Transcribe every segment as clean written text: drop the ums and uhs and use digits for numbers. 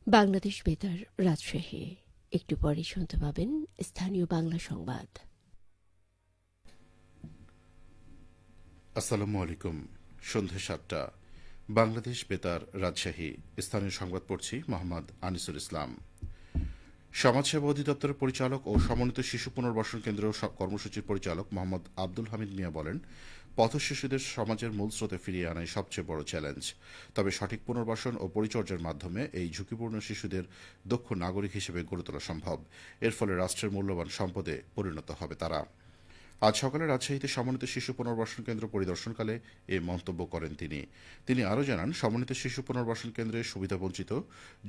বাংলাদেশ বেতার রাজশাহী। একটু পরে শুনতে পাবেন স্থানীয় বাংলা সংবাদ। আসসালামু আলাইকুম। সন্ধে ৭টা। বাংলাদেশ বেতার রাজশাহী। স্থানীয় সংবাদ পড়ছি মোহাম্মদ আনিসুল ইসলাম। সমাজসেবা অধিদপ্তরের পরিচালক ও সমন্বিত শিশু পুনর্বাসন কেন্দ্র কর্মসূচির পরিচালক মোহাম্মদ আব্দুল হামিদ মিয়া বলেন, পথ শিশুদের সমাজের মূল স্রোতে ফিরিয়ে আনাই সবচেয়ে বড় চ্যালেঞ্জ। তবে সঠিক পুনর্বাসন ও পরিচর্যার মাধ্যমে এই ঝুঁকিপূর্ণ শিশুদের দক্ষ নাগরিক হিসেবে গড়ে তোলা সম্ভব। এর ফলে রাষ্ট্রের মূল্যবান সম্পদে পরিণত হবে তারা। আজ সকালে রাজশাহীতে সমন্বিত শিশু পুনর্বাসন কেন্দ্র পরিদর্শনকালে এ মন্তব্য করেন তিনি আরও জানান, সমন্বিত শিশু পুনর্বাসন কেন্দ্রে সুবিধাবঞ্চিত,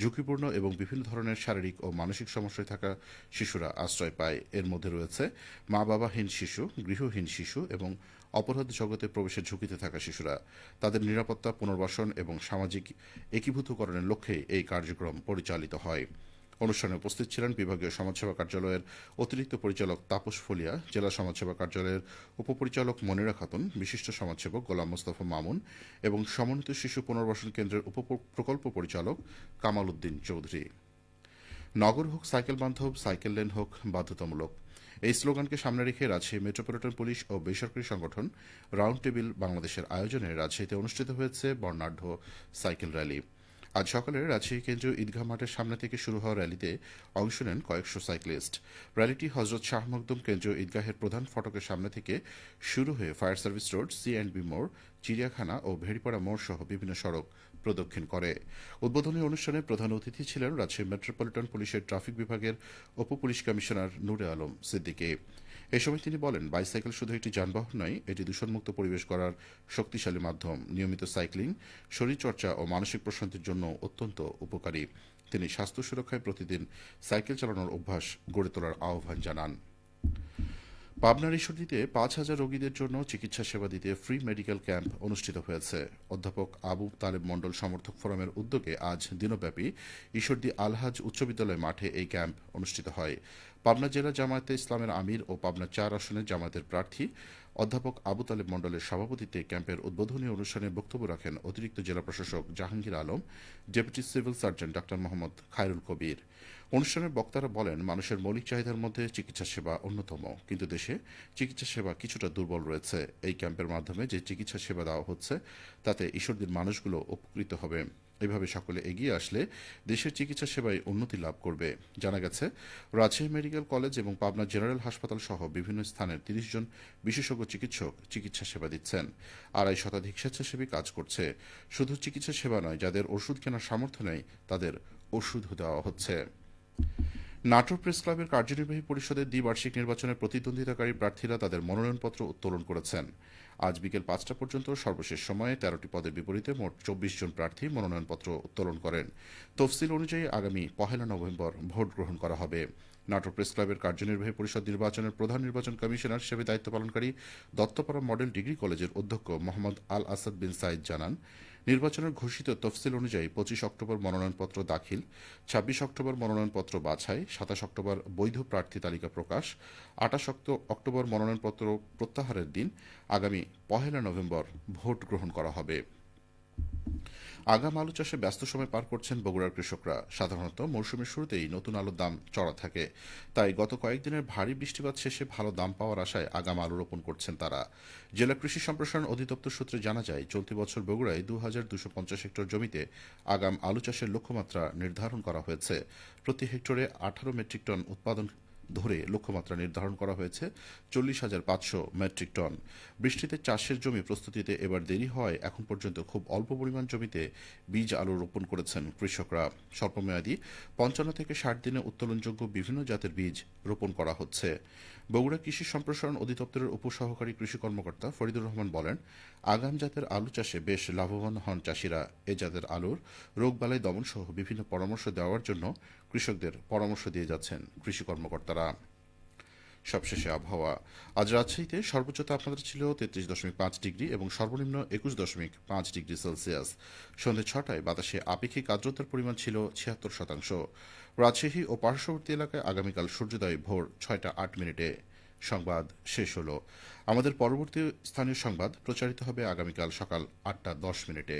ঝুঁকিপূর্ণ এবং বিভিন্ন ধরনের শারীরিক ও মানসিক সমস্যায় থাকা শিশুরা আশ্রয় পায়। এর মধ্যে রয়েছে মা বাবাহীন শিশু, গৃহহীন শিশু এবং অপরাধ জগতে প্রবেশের ঝুঁকিতে থাকা শিশুরা। তাদের নিরাপত্তা, পুনর্বাসন এবং সামাজিক একীভূতকরণের লক্ষ্যে এই কার্যক্রম পরিচালিত হয়। অনুষ্ঠানে উপস্থিত ছিলেন বিভাগীয় সমাজসেবা কার্যালয়ের অতিরিক্ত পরিচালক তাপস ফলিয়া, জেলা সমাজসেবা কার্যালয়ের উপপরিচালক মনিরা খাতুন, বিশিষ্ট সমাজসেবক গোলাম মোস্তফা মামুন এবং সমন্বিত শিশু পুনর্বাসন কেন্দ্রের প্রকল্প পরিচালক কামাল উদ্দিন চৌধুরী। নগর হোক সাইকেল বান্ধব, সাইকেল লেন হোক বাধ্যতামূলক, এই স্লোগানকে সামনে রেখে রাজশাহী মেট্রোপলিটন পুলিশ ও বেসরকারি সংগঠন রাউন্ড টেবিল বাংলাদেশের আয়োজনে রাজশাহীতে অনুষ্ঠিত হয়েছে বর্ণাঢ্য সাইকেল র্যালি। আজ সকালে রাজশাহী কেন্দ্রীয় ঈদগাহ মাঠের সামনে থেকে শুরু হওয়া র্যালিতে অংশ নেন কয়েকশো সাইক্লিস্ট। র্যালিটি হজরত শাহ মখদুম কেন্দ্রীয় ঈদগাহের প্রধান ফটকের সামনে থেকে শুরু হয়ে ফায়ার সার্ভিস রোড, সি&বি মোড়, চিড়িয়াখানা ও ভেড়িপাড়া মোড় সহ বিভিন্ন সড়ক প্রদক্ষিণ করে। উদ্বোধনী অনুষ্ঠানে প্রধান অতিথি ছিলেন রাজশাহী মেট্রোপলিটন পুলিশের ট্রাফিক বিভাগের উপপুলিশ কমিশনার নূরে আলম সিদ্দিকী। এ সময় তিনি বলেন, বাইসাইকেল শুধু একটি যানবাহন নয়, এটি দূষণমুক্ত পরিবেশ গড়ার শক্তিশালী মাধ্যম। নিয়মিত সাইক্লিং শরীরচর্চা ও মানসিক প্রশান্তির জন্য অত্যন্ত উপকারী। তিনি স্বাস্থ্য সুরক্ষায় প্রতিদিন সাইকেল চালানোর অভ্যাস গড়ে তোলার আহ্বান জানান। পাবনার ঈশ্বরদীতে ৫,০০০ রোগীদের জন্য চিকিৎসা সেবা দিতে ফ্রি মেডিকেল ক্যাম্প অনুষ্ঠিত হয়েছে। অধ্যাপক আবু তালেব মণ্ডল সমর্থক ফোরামের উদ্যোগে আজ দিনব্যাপী ঈশ্বরদী আলহাজ উচ্চ বিদ্যালয় মাঠে এই ক্যাম্প অনুষ্ঠিত হয়। পাবনা জেলা জামায়াতে ইসলামের আমির ও পাবনা ৪ আসনের জামায়াতের প্রার্থী অধ্যাপক আবু তালেব মণ্ডলের সভাপতিত্বে ক্যাম্পের উদ্বোধনী অনুষ্ঠানে বক্তব্য রাখেন অতিরিক্ত জেলা প্রশাসক Jahangir Alam, deputy civil surgeon doctor Mohammad Khairul Kabir. অনুষ্ঠানের বক্তারা বলেন, মানুষের মৌলিক চাহিদার মধ্যে চিকিৎসা সেবা অন্যতম, কিন্তু দেশে চিকিৎসা সেবা কিছুটা দুর্বল রয়েছে। এই ক্যাম্পের মাধ্যমে যে চিকিৎসা সেবা দেওয়া হচ্ছে তাতে ঈশ্বরদীর মানুষগুলো উপকৃত হবে। এভাবে সকলে এগিয়ে আসলে দেশের চিকিৎসা সেবায় উন্নতি লাভ করবে। জানা গেছে, রাজশাহী মেডিকেল কলেজ এবং পাবনা জেনারেল হাসপাতাল সহ বিভিন্ন স্থানের ৩০ জন বিশেষজ্ঞ চিকিৎসক চিকিৎসা সেবা দিচ্ছেন। ২৫ শতাধিক স্বেচ্ছাসেবী কাজ করছে। শুধু চিকিৎসা সেবা নয়, যাদের ওষুধ কেনার সামর্থ্য নেই তাদের ওষুধও দেওয়া হচ্ছে। নাটোর প্রেস ক্লাবের কার্যনির্বাহী পরিষদের দ্বিবার্ষিক নির্বাচনে প্রতিদ্বন্দ্বিতাকারী প্রার্থীরা তাদের মনোনয়নপত্র উত্তোলন করেছেন। আজ বিকেল ৫টা পর্যন্ত সর্বশেষ সময়ে ১৩টি পদের বিপরীতে মোট ২৪ জন প্রার্থী মনোনয়নপত্র উত্তোলন করেন। তফসিল অনুযায়ী আগামী ১ নভেম্বর ভোট গ্রহণ করা হবে। নাটোর প্রেস ক্লাবের কার্যনির্বাহী পরিষদ নির্বাচনের প্রধান নির্বাচন কমিশনার হিসেবে দায়িত্ব পালনকারী দত্তপাড়া মডেল ডিগ্রি কলেজের অধ্যক্ষ মোহাম্মদ আল আসাদ বিন সাইদ জানান, নির্বাচনের ঘোষিত তফসিল অনুযায়ী ২৫ অক্টোবর মনোনয়নপত্র দাখিল, ২৬ অক্টোবর মনোনয়নপত্র বাছাই, ২৭ অক্টোবর বৈধ প্রার্থী তালিকা প্রকাশ, ২৮ অক্টোবর মনোনয়নপত্র প্রত্যাহারের দিন, আগামী ১ নভেম্বর ভোট গ্রহণ করা হবে। আগাম আলু চাষে ব্যস্ত সময় পার করছেন বগুড়ার কৃষকরা। সাধারণত মৌসুমের শুরুতেই নতুন আলুর দাম চড়া থাকে, তাই গত কয়েকদিনের ভারী বৃষ্টিপাত শেষে ভালো দাম পাওয়ার আশায় আগাম আলু রোপণ করছেন তারা। জেলা কৃষি সম্প্রসারণ অধিদপ্তর সূত্রে জানা যায়, চলতি বছর বগুড়ায় ২,২৫০ হেক্টর জমিতে আগাম আলু চাষের লক্ষ্যমাত্রা নির্ধারণ করা হয়েছে। প্রতি হেক্টরে ১৮ মেট্রিক টন উৎপাদন ধরে লক্ষ্যমাত্রা নির্ধারণ করা হয়েছে ৪০,৫০০ মেট্রিক টন। বৃষ্টিতে চাষের জমি প্রস্তুতিতে এবার দেরি হওয়ায় এখন পর্যন্ত খুব অল্প পরিমাণ জমিতে বীজ আলু রোপণ করেছেন কৃষকরা। স্বল্পমেয়াদী ৫৫ থেকে ৬০ দিনে উত্তোলনযোগ্য বিভিন্ন জাতের বীজ রোপণ করা হচ্ছে। বগুড়া কৃষি সম্প্রসারণ অধিদপ্তরের উপসহকারী কৃষি কর্মকর্তা ফরিদুর রহমান বলেন, আগাম জাতের আলু চাষে বেশ লাভবান হন চাষিরা। এ জাতের আলুর রোগবালাই দমন সহ বিভিন্ন পরামর্শ দেওয়ার জন্য কৃষকদের পরামর্শ দিয়ে যাচ্ছেন কৃষি কর্মকর্তারা। সবশেষে আবহাওয়া। আজ রাজশাহীতে সর্বোচ্চ তাপমাত্রা ছিল ৩৩.৫ ডিগ্রি এবং সর্বনিম্ন ২১.৫ ডিগ্রি সেলসিয়াস। সন্ধে ৬টায় বাতাসে আপেক্ষিক আর্দ্রতার পরিমাণ ছিল ৭৬%। রাজশাহী ও পার্শ্ববর্তী এলাকায় আগামীকাল সূর্যোদয় ভোর ৬টা ৮ মিনিটে। সংবাদ শেষ হল। আমাদের পরবর্তী স্থানীয় সংবাদ প্রচারিত হবে আগামীকাল সকাল ৮টা ১০ মিনিটে।